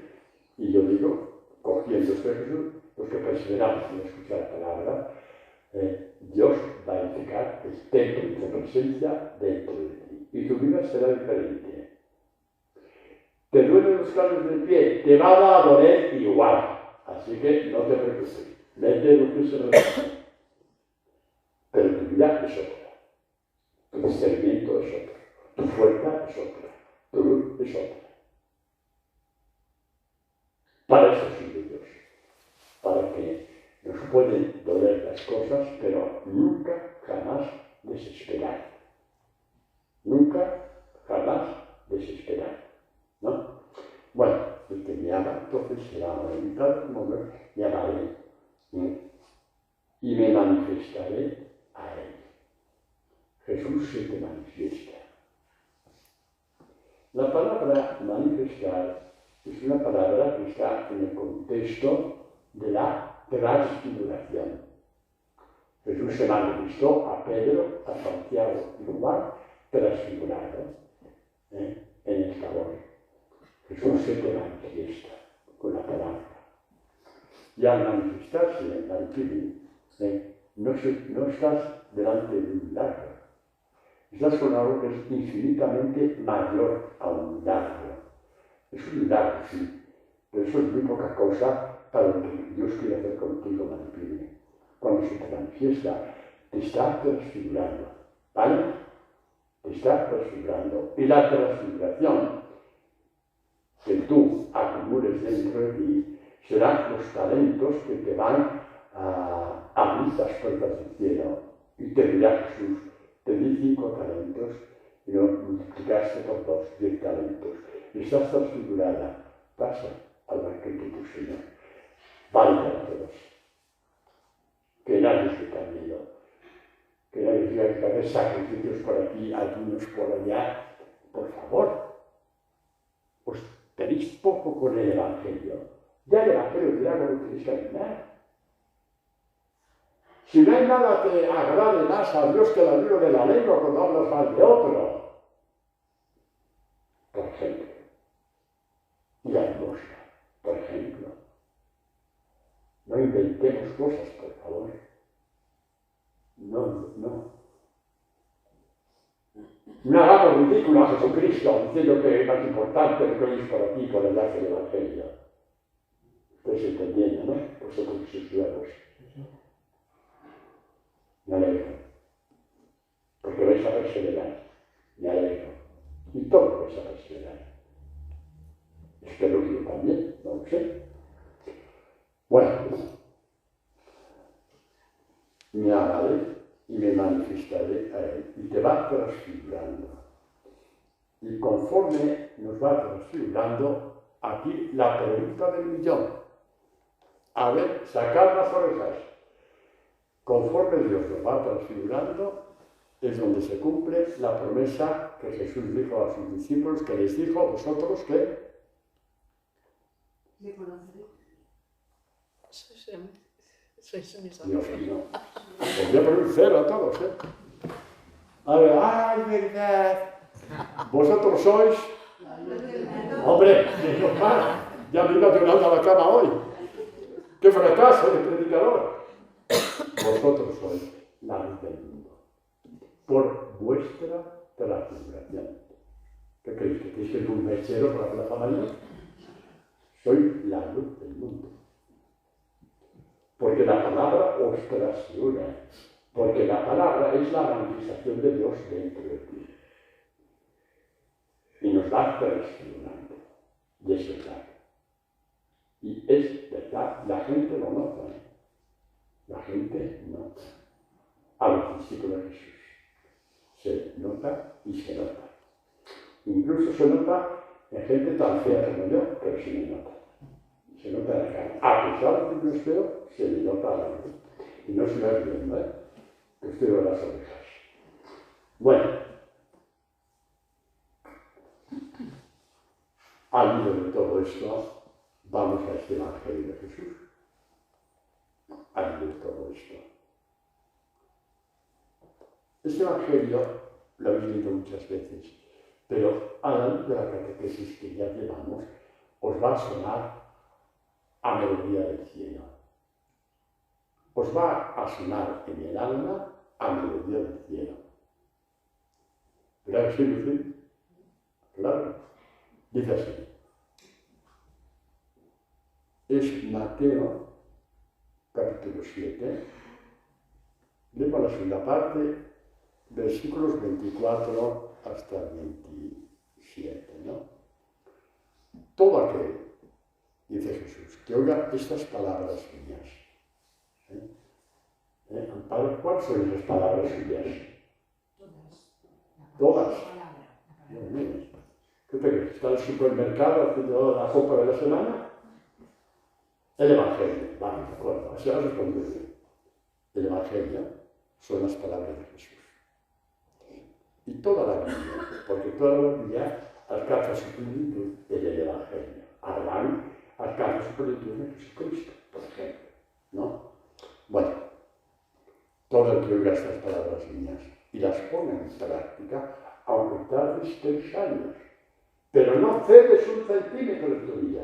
y yo digo, cogiendo esto de Jesús, los que perseveramos en escuchar la palabra, Dios va a indicar el templo de su presencia dentro de ti. Y tu vida será diferente. Te duelen los callos del pie, te va a doler igual. Así que no te preocupes. Vete lo que se repite. Pero tu vida es otra. Tu discernimiento es otro. Tu fuerza es otra. Tu luz es otra. Para eso sirve Dios. Para que nos pueden doler las cosas, pero nunca, jamás desesperar. Nunca, jamás desesperar. ¿No? Bueno, el que me ama, entonces será invitado, como me amaré. Y me manifestaré a él. Jesús se te manifiesta. La palabra manifestar es una palabra que está en el contexto de la transfiguración. Jesús se manifestó a Pedro, a Santiago y Juan transfigurado en el Tabor. Jesús se te manifiesta con la palabra. Y al manifestarse en la Biblia, no estás delante de un milagro. Estás con algo que es infinitamente mayor a un milagro. Es un milagro, sí, pero eso es muy poca cosa para lo que Dios quiere hacer contigo, Maripili. Cuando se te manifiesta, te está transfigurando, ¿vale? Te está transfigurando. Y la transfiguración que tú acumules dentro de ti serán los talentos que te van a abrir las puertas del cielo. Y te dirá Jesús, te di 5 talentos y lo multiplicaste por 2, 10 talentos. Y estás transfigurada. Pasa al banquete de tu Señor. Vale para todos. Que nadie se tenga miedo. Que nadie diga que hacer sacrificios por aquí, algunos por allá. Por favor. Os tenéis poco con el Evangelio. Ya el Evangelio dirá cómo tenéis que caminar. Si no hay nada que agrade más a Dios que el libro de la lengua cuando hablas mal de otro. Por ejemplo. Y la limosna, por ejemplo. No inventemos cosas, por favor. No. No hagamos ridículo a Jesucristo diciendo que es más importante lo que es por aquí por el arte del Evangelio. Ustedes entendiendo, ¿no? Vosotros sus siervos. Me alegro. Porque vais a perseverar. Me alegro. Y todos vais a perseverar. Espero que yo también, no lo sé. Bueno, me amaré y me manifestaré a él. Y te va transfigurando. Y conforme nos va transfigurando, aquí la pregunta del millón. A ver, sacad las orejas. Conforme Dios nos va transfigurando, es donde se cumple la promesa que Jesús dijo a sus discípulos, que les dijo, vosotros, ¿qué? Le conoceré. Sois mis Dios amigos. mío. Os voy a poner un 0 a todos, ¿eh? A ver, ¡ay, verdad! Vosotros sois... Hombre, menos mal. Ya me iba llorando a la cama hoy. ¡Qué fracaso de predicador! Vosotros sois la luz del mundo. Por vuestra transfiguración. ¿Qué creéis? ¿Que tenéis que ir un mechero por la plaza mayor? Soy la luz del mundo. Porque la palabra os transfigura. Porque la palabra es la manifestación de Dios dentro de ti. Y nos va transfigurando. Y es verdad. Y es verdad. La gente lo nota. La gente nota. A los discípulos de Jesús. Se nota y se nota. Incluso se nota en gente tan fea como yo, pero se me nota. Se nota en la cara. A pesar de que no es feo, se le nota a la luz. Y no se me va viendo, ¿eh? Que estoy de las orejas. Bueno. Al hilo de todo esto, vamos a este Evangelio de Jesús. Al hilo de todo esto. Este Evangelio lo habéis leído muchas veces, pero a la luz de la catequesis que ya llevamos, os va a sonar a melodía del cielo. Os va a sonar en el alma a melodía del cielo. ¿Verdad que sí, Lucía? Claro. Dice así. Es Mateo, capítulo 7, leemos la segunda parte, versículos 24 hasta 27, ¿no? Todo aquel, dice Jesús, que oiga estas palabras mías. Amparo, ¿cuáles son esas palabras suyas? Todas. ¿Qué te crees? ¿Está en el supermercado haciendo la compra de la semana? El Evangelio, vale, de acuerdo, así has respondido bien. El Evangelio son las palabras de Jesús. Y toda la Biblia, porque toda la Biblia alcanza su plenitud en el Evangelio. Abraham alcanza su plenitud en Jesucristo, por ejemplo, ¿no? Bueno, todo el que oiga estas palabras mías y las pone en práctica, aunque tardes 3 años, pero no cedes 1 centímetro de tu vida.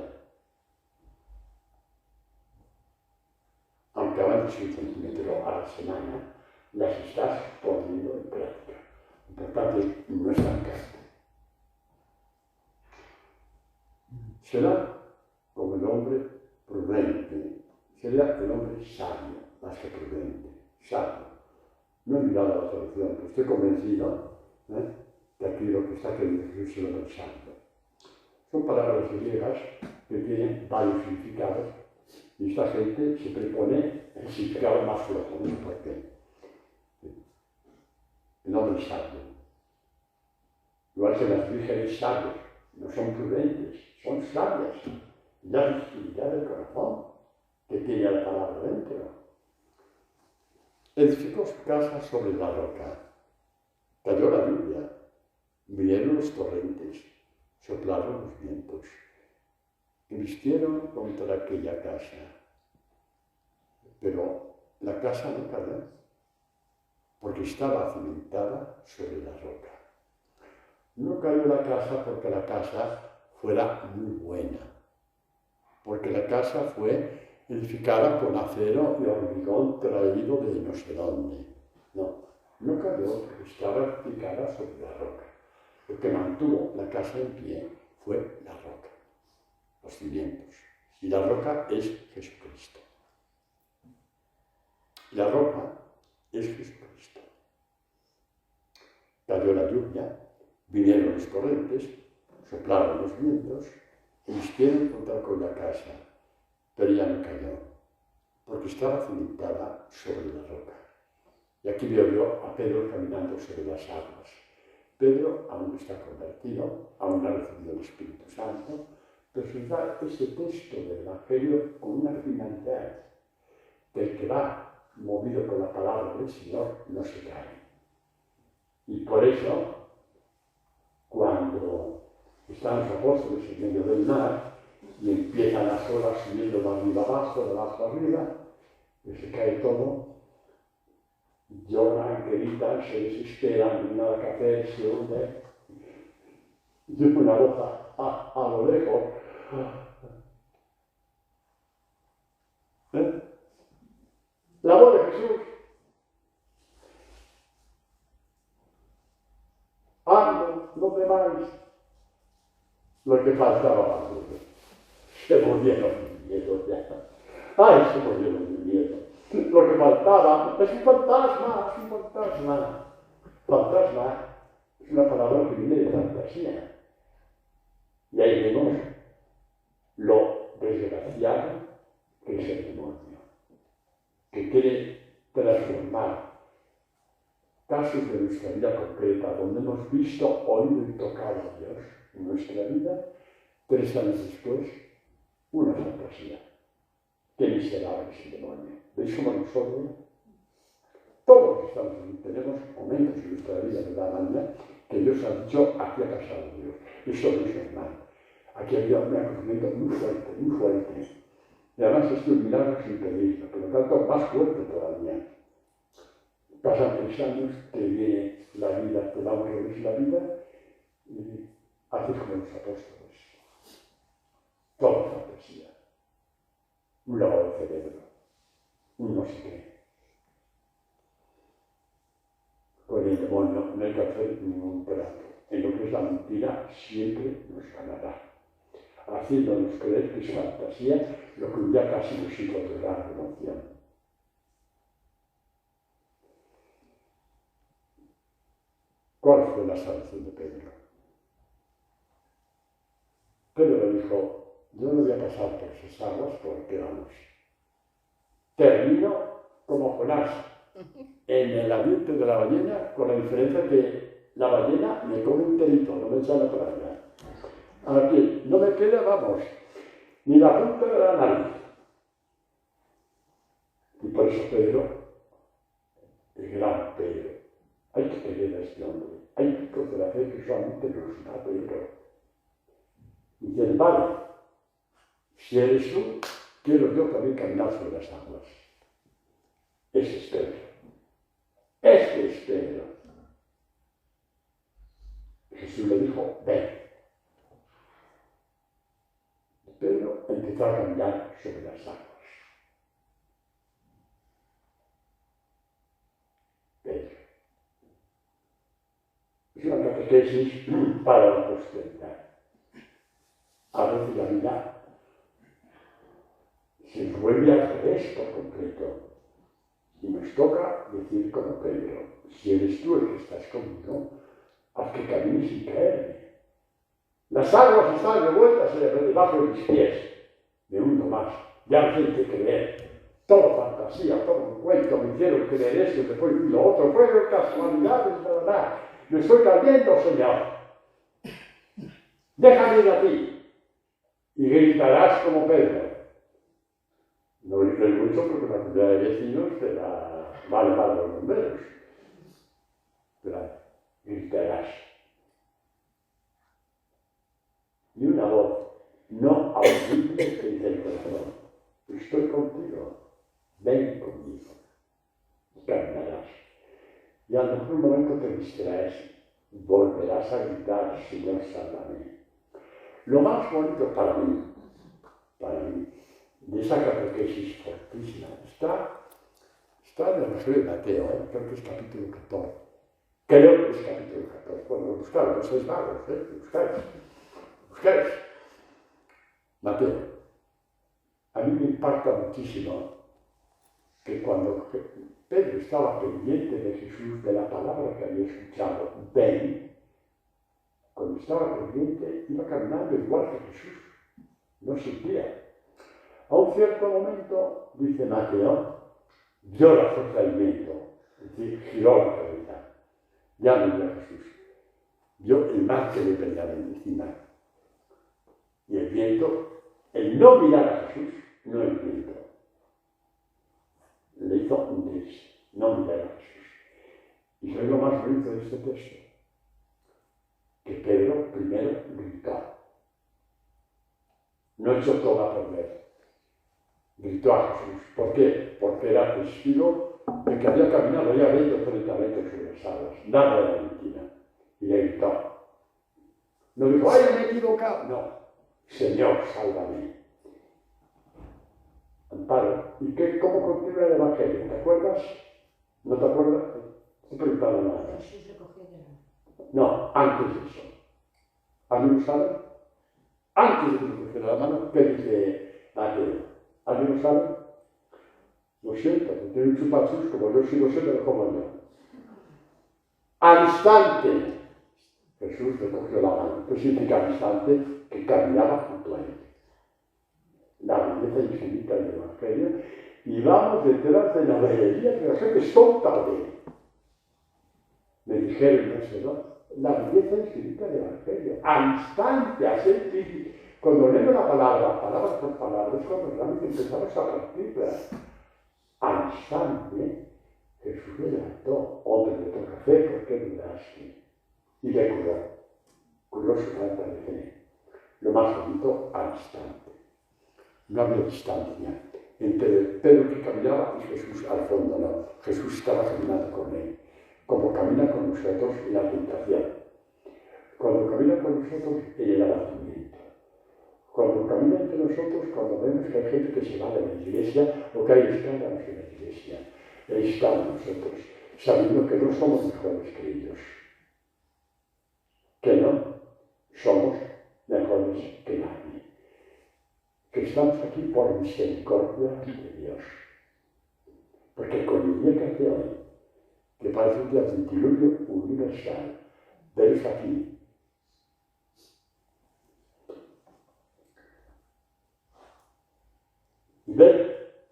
Aunque avances 1 centímetro a la semana, las estás poniendo en práctica. Lo importante es no estancarte. Será como el hombre prudente, será el hombre sabio, más que prudente, sabio. No he mirado la traducción, pero estoy convencido que aquí lo que está queriendo Jesús es el hombre sabio. Son palabras griegas que tienen varios significados y esta gente siempre pone el significado más flojo, no sé por qué. El hombre sabio. Igual que las vírgenes sabias, no son prudentes, son sabias. La visibilidad del corazón que tiene la palabra dentro. Edificó su casa sobre la roca. Cayó la lluvia, vinieron los torrentes, soplaron los vientos, embistieron contra aquella casa. Pero la casa no cayó, porque estaba cimentada sobre la roca. No cayó la casa porque la casa fuera muy buena, porque la casa fue edificada con acero y hormigón traído de no sé dónde. No cayó porque estaba edificada sobre la roca. Lo que mantuvo la casa en pie fue la roca, los cimientos. Y la roca es Jesucristo. La roca es Jesucristo. Cayó la lluvia, vinieron los torrentes, soplaron los vientos, embistieron contra aquella casa, pero ya no cayó, porque estaba cimentada sobre la roca. Y aquí veo yo a Pedro caminando sobre las aguas. Pedro aún no está convertido, aún no ha recibido el Espíritu Santo, pero se da ese texto del Evangelio con una finalidad, que el que va movido por la palabra del Señor no se cae. Y por eso, cuando están los apóstoles en medio del mar y empiezan las olas subiendo de arriba abajo, de abajo arriba, que se cae todo, lloran, gritan, se desesperan, no hay nada que hacer, se hunde. Y una voz a lo lejos. La voz de Jesús. Ando, no temáis. Lo que faltaba más duro. Se volvieron miedos ya. Ay, se volvieron miedos. Lo que faltaba es un fantasma, es un fantasma. Fantasma es una palabra que viene de fantasía. Y ahí vemos lo desgraciado que es el demonio, que quiere transformar casos de nuestra vida concreta, donde hemos visto, oído y tocado a Dios en nuestra vida, 3 años después, una fantasía. Qué miserable es el demonio. ¿Veis cómo nos odia? Todos estamos aquí, tenemos momentos en nuestra vida de la banda que Dios ha dicho, aquí ha pasado Dios. Eso no es normal. Aquí había un acontecimiento muy fuerte, muy fuerte. Y además esto es un milagro sin pedirlo, por lo tanto más fuerte todavía. Pasan 3 años, te viene la vida, te va a revés la vida, Y así como los apóstoles. Todo fantasía. Un lavado de cerebro. Un no sé qué. Con el demonio no hay que hacer ningún trato. En lo que es la mentira siempre nos ganará, haciéndonos creer que es fantasía lo que un día casi nos hizo de la revolución. ¿Cuál fue la salvación de Pedro? Pedro dijo, yo no voy a pasar por esas aguas porque vamos, termino como Jonás en el ambiente de la ballena, con la diferencia que la ballena me come un terito, no me echa la playa. Aquí no me queda, vamos, ni la punta de la nariz. Y por eso Pedro, el gran Pedro, hay que querer a este hombre. Hay picos de la fe que solamente nos da Pedro. Y dice, vale, si eres tú, quiero yo también caminar sobre las aguas. Ese es Pedro. Este es Pedro. Jesús le dijo, ven. Pedro empezó a caminar sobre las aguas. Pedro. Es una catequesis para la posteridad. A veces la vida se nos vuelve al revés por completo. Y nos toca decir como Pedro, si eres tú el que estás conmigo, haz que camines sin caerme. Las aguas están revueltas debajo de mis pies. Me hundo más. Ya no sé qué creer. Todo fantasía, todo un cuento. Me hicieron creer esto, después lo otro. Fueron casualidades, de verdad. Me estoy cayendo, Señor. Déjame ir a ti. Y gritarás como Pedro. No grites mucho porque la comunidad de vecinos te la vale más los bomberos. Pero gritarás. Y una voz no audible que dice el corazón, estoy contigo, ven conmigo, y caminarás. Y a lo mejor un momento te distraes, volverás a gritar, Señor, sálvame. Lo más bonito para mí, de esa catequesis fortísima, está en el Evangelio de Mateo, creo que es capítulo 14. Creo que es capítulo 14. Bueno, buscad, no sois magos, buscáis. Mateo, a mí me impacta muchísimo que cuando Pedro estaba pendiente de Jesús, de la palabra que había escuchado, ven, cuando estaba pendiente iba caminando igual que Jesús, no sentía. A un cierto momento, dice Mateo, dio la fuerza del viento, es decir, giró la cabeza, ya no vio a Jesús, vio el mar que le peleaba encima. Y el viento, el no mirar a Jesús, no el viento, le hizo hundirse, no mirar a Jesús. Y eso es lo más bonito de este texto, que Pedro primero gritó, no echó todo a perder, gritó a Jesús. ¿Por qué? Porque era testigo de que había caminado ya 20 o 30 metros sobre las aguas, nada de la mentira, y le gritó. No dijo, ¡ay, me he equivocado! No. Señor, sálvame. Amparo. ¿Y cómo continúa el Evangelio? ¿Te acuerdas? ¿No te acuerdas? Te he preguntado nada. Jesús recogió de la... No, antes de eso. ¿Alguien lo sabe? Antes de recoger la mano, ¿qué dice Mateo? ¿Alguien lo sabe? Lo siento, tiene un chupachus como yo sigo siendo como yo. Al instante, Jesús recogió la mano. ¿Qué significa al instante? Que caminaba junto a él. La belleza infinita del Evangelio. Y vamos detrás de la belleza que la gente es tonta de él. Me dijeron, no sé, ¿no? La belleza infinita del Evangelio. Al instante, así, cuando leemos la palabra, palabra por palabra, es cuando realmente empezamos a partirla. Al instante, Jesús le levantó, hombre, de tu café, ¿por qué dudaste? Y le curó su falta de fe. Lo más bonito, al instante. No había distancia entre Pedro que caminaba y Jesús al fondo, no. Jesús estaba caminando con él, como camina con nosotros en la tentación. Cuando camina con nosotros en el abatimiento. Cuando camina entre nosotros, cuando vemos que hay gente que se va de la iglesia o que hay escándalos en la iglesia, estamos nosotros sabiendo que no somos mejores que ellos. Que no somos mejores que nadie. Que estamos aquí por misericordia de Dios. Porque con el día que hace hoy, que parece un día de diluvio universal, veros aquí. Y ver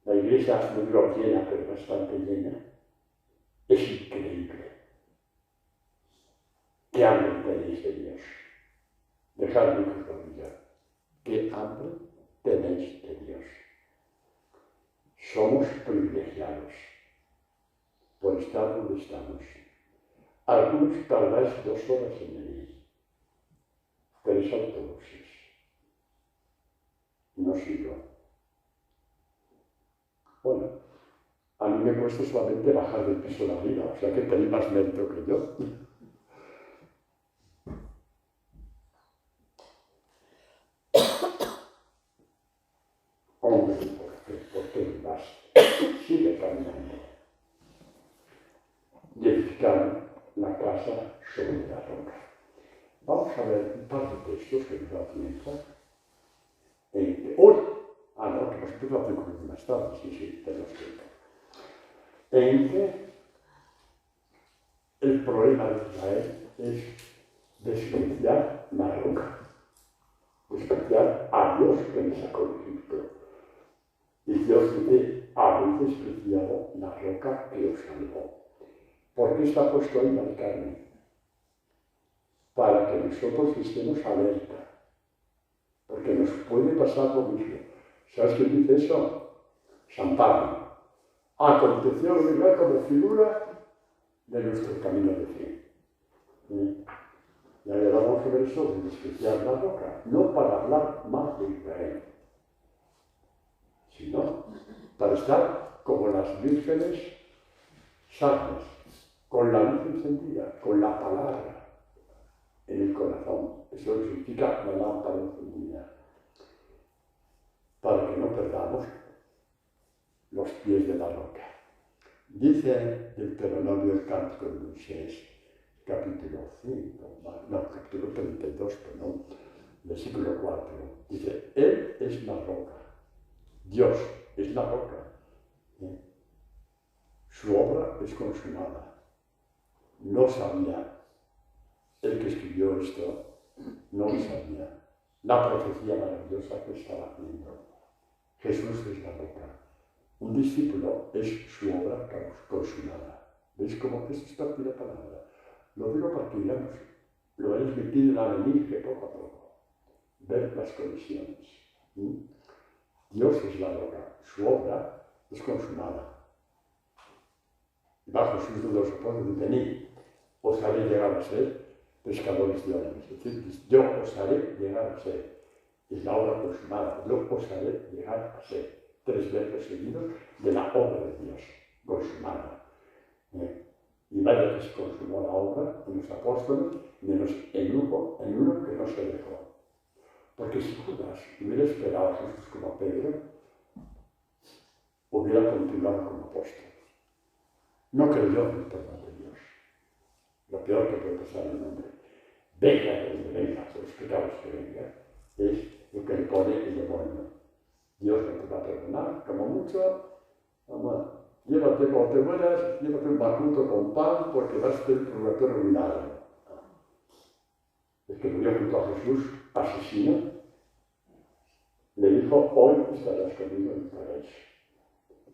la iglesia, no digo llena, pero bastante llena, es increíble. ¿Qué hambre tenéis de Dios? Dejadme que os lo diga. ¿Qué hambre tenéis de Dios? Somos privilegiados por estar donde estamos. Algunos tardáis 2 horas en venir, 3 autobuses. No sigo. Bueno, a mí me cuesta solamente bajar del piso de arriba, o sea que tenéis más mérito que yo. Hombre, ¿por qué vas? Sigue caminando. Y edificaron la casa sobre la roca. Vamos a ver un par de textos que nos da tiempo. Hoy, no, que nosotros lo hacemos más tarde, sí, tenemos tiempo. En que el problema de Israel es despreciar la roca, despreciar a Dios que le sacó de Egipto. Y Dios dice, habéis despreciado la roca que os salvó. ¿Por qué está puesto ahí la carne? Para que nosotros estemos alerta. Porque nos puede pasar lo mismo. ¿Sabes quién dice eso? San Pablo. Aconteció lo mismo como figura de nuestro camino de fe. Y ahora vamos a ver eso de despreciar la roca. No para hablar más de Israel, sino para estar como las vírgenes sanas, con la luz encendida, con la palabra en el corazón. Eso significa la lámpara encendida. Para que no perdamos los pies de la roca. Dice Deuteronomio, el Cántico de Moisés, capítulo 5, no, capítulo 32, perdón, versículo 4. Dice, Él es la roca. Dios es la roca. Su obra es consumada. No sabía, el que escribió esto, no lo sabía. La profecía maravillosa que estaba haciendo. Jesús es la roca. Un discípulo es su obra consumada. ¿Veis cómo es esta la palabra? Lo digo para que lo hayáis metido en la venir poco a poco. Ver las condiciones. Dios es la roca. Su obra es consumada. Va Jesús de los apóstoles de venid, os haré llegar a ser pescadores de hombres. Es decir, yo os haré llegar a ser. Es la obra consumada. Yo os haré llegar a ser. 3 veces seguidos de la obra de Dios consumada. Y vaya que se consumó la obra en los apóstoles, menos en uno que no se dejó. Porque si Judas hubiera esperado a Jesús como Pedro, hubiera continuado como apóstol. No creyó en el perdón de Dios. Lo peor que puede pasar en un hombre. Venga de donde venga, por los pecados que venga, es lo que le pone el demonio. Dios no te va a perdonar, como mucho, vamos, llévate cuando te mueras, llévate un bajuto con pan porque vas a tener el purgatorio milagro. El que murió junto a Jesús, asesino, le dijo, hoy estarás conmigo en el paraíso.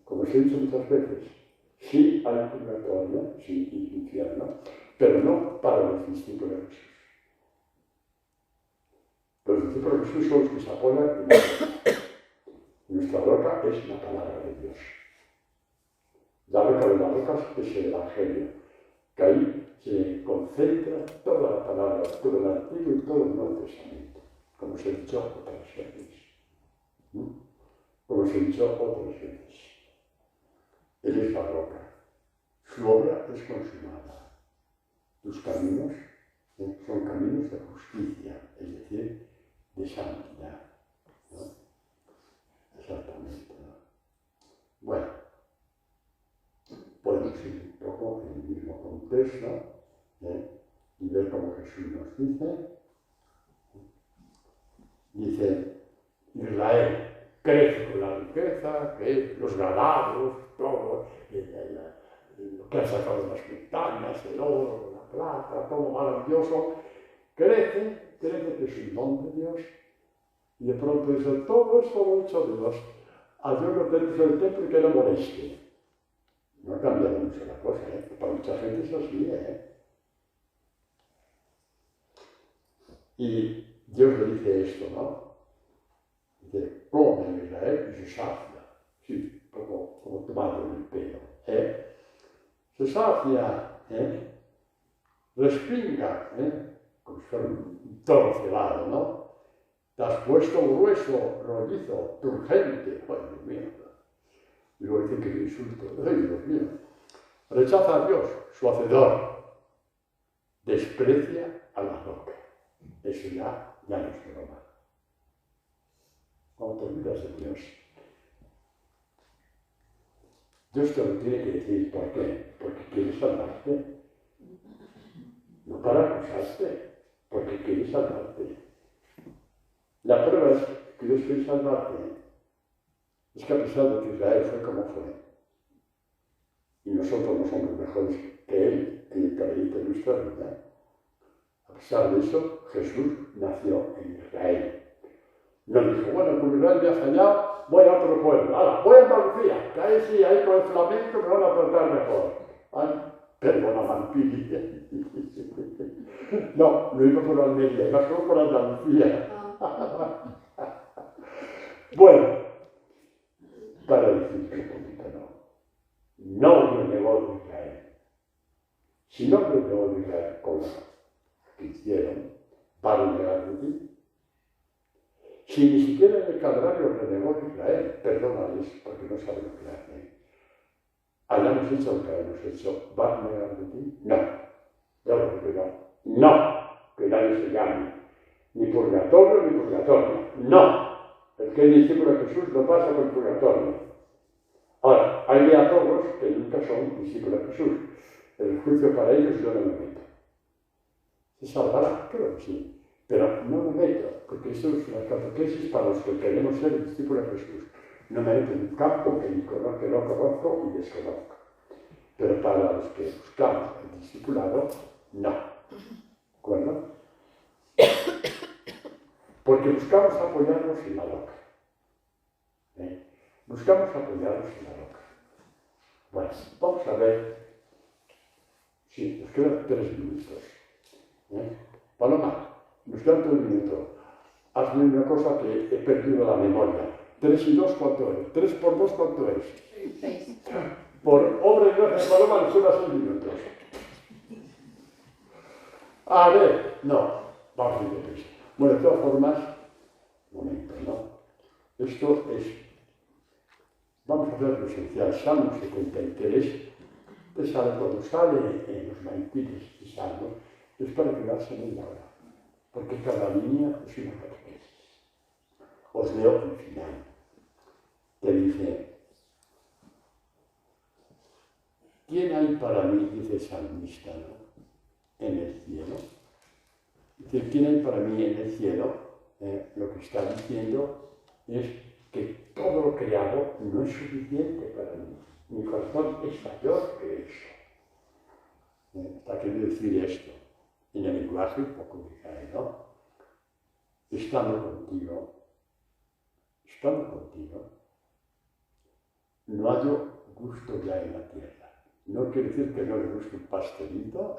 Como os he dicho muchas veces, sí hay purgatorio, sí hay infierno, pero no para los discípulos de Jesús. Los discípulos de Jesús son los que se apoyan en la roca. Nuestra roca es la palabra de Dios. La roca de las rocas es el Evangelio, que ahí se concentra toda la palabra, todo el Antiguo y todo el Nuevo Testamento, como os he dicho otras veces. Como os he dicho otras veces. Él es la roca. Su obra es consumada. tus caminos son caminos de justicia, es decir, de santidad, ¿no? Exactamente, ¿no? Bueno, podemos ir un poco en el mismo contexto, y ver cómo Jesús nos dice, Israel crece con la riqueza, que los ganados, todo, lo que ha sacado de las montañas, el oro, la plata, todo maravilloso, crece que es un don de Dios, y de pronto dice, todo esto lo ha hecho Dios, a Dios lo tenemos en el templo y que no moleste. No ha cambiado mucho la cosa, para mucha gente es así, Y Dios le dice esto, ¿no? Dice, come en Israel y se sacia. Sí, como tomado en el pelo. Se sacia, respinga, como si fuera un toro celado, ¿no? Te has puesto grueso, rollizo, turgente. Ay, Dios mío. Y luego dice que le insulto. Ay, Dios mío. Rechaza a Dios, su hacedor. Desprecia a la roca. Eso ya no es broma. Cuando te olvidas de Dios, Dios te lo tiene que decir. ¿Por qué? Porque quiere salvarte. No para acusarte, porque quiere salvarte. La prueba es que Dios quiere salvarte. Es que a pesar de que Israel fue como fue, y nosotros no somos mejores que Él en el trayecto de nuestra vida, a pesar de eso, Jesús nació en Israel. No dijo, bueno, como Israel me ha fallado, voy a otro pueblo. Ahora, voy a Andalucía, que ahí sí, ahí con el flamenco me van a tratar mejor. Ay, perdona, Vampiri. No iba por Almería, iba solo por Andalucía. Bueno, para decirte un poquito, no renegó de Israel. Si no renegó de Israel con la que hicieron, va a renegar de ti. Si ni siquiera en el Calvario renegó de Israel, perdónales porque no saben lo que hacen. Hayamos hecho lo que hayamos hecho, ¿va a renegar de ti? No. Ya lo digo yo. No. Que nadie se llame. Ni purgatorio ni purgatorio. No. El que es discípulo de Jesús no pasa por el purgatorio. Ahora, hay beatos que nunca son discípulos de Jesús. El juicio para ellos yo no me meto. ¿Se salvará? Creo que sí. Pero no me meto, porque eso es una catequesis para los que queremos ser discípulos de Jesús. No me meto en un campo que no conozco y desconozco. Pero para los que buscamos el discipulado, no. ¿De acuerdo? Porque buscamos apoyarnos en la roca. Buscamos apoyarnos en la roca. Bueno, vamos a ver. Sí, nos quedan 3 minutos. Paloma, nos quedan 3 minutos. Hazme una cosa que he perdido la memoria. 3 y 2, ¿cuánto es? 3 por 2, ¿cuánto es? 6. Por obra y gracia de Paloma nos quedan 6 minutos. A ver, no, vamos a ir deprisa. Bueno, de todas formas, un momento, ¿no? Esto es, vamos a ver lo esencial, Salmo 73, te sale cuando sale en los manquines y salmos, es para quedarse en la hora, porque cada línea es una catequesis. Os leo el final. Te dice, ¿quién hay para mí, dice el salmista, ¿no? En el cielo? Dice, ¿quién hay para mí en el cielo? Lo que está diciendo es que todo lo creado no es suficiente para mí. Mi corazón es mayor que eso. Está queriendo decir esto, en el lenguaje un poco Mijael, ¿no? Estando contigo, no hallo gusto ya en la tierra. No quiere decir que no le guste un pastelito,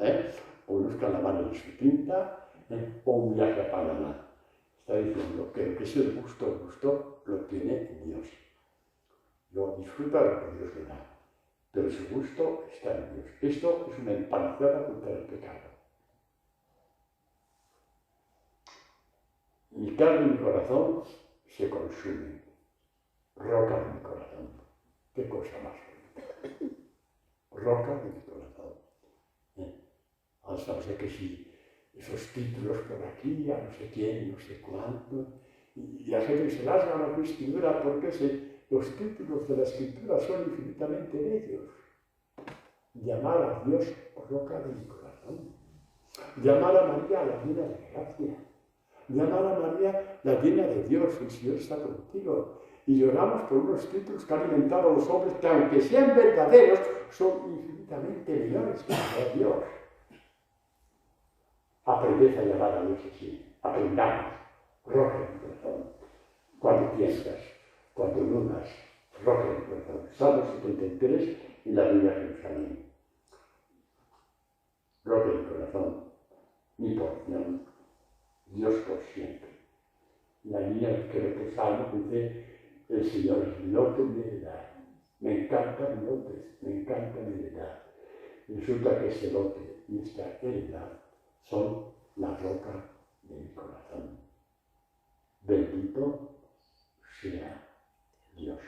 o unos calamares de su tinta, o un viaje a Panamá. Está diciendo que lo que es el gusto lo tiene Dios. Lo disfruta lo que Dios le da, pero su gusto está en Dios. Esto es una empanizada contra el pecado. Mi carne y mi corazón se consumen. Roca de mi corazón. Qué cosa más bonita. Roca de mi corazón. hasta no sé qué si esos títulos por aquí, a no sé quién, no sé cuánto, y la gente se rasga la vestidura porque los títulos de la Escritura son infinitamente bellos. Llamar a Dios roca de mi corazón. Llamar a María la llena de gracia. Llamar a María la llena de Dios, el Señor está contigo. Y lloramos por unos títulos que han alimentado a los hombres que, aunque sean verdaderos, son infinitamente mejores que los de Dios. Aprended a llamar a Dios así. Aprendamos. Roca de mi corazón. Cuando piensas, cuando dudas, roca de mi corazón. Salmo 73 en la Biblia de Jerusalén. Roca de mi corazón. Mi porción. Dios por siempre. La línea que Salmo dice, el Señor es mi lote y mi heredad. Me encanta mi lote, me encanta mi heredad. Resulta que ese lote y esta heredad son la roca de mi corazón. Bendito sea Dios.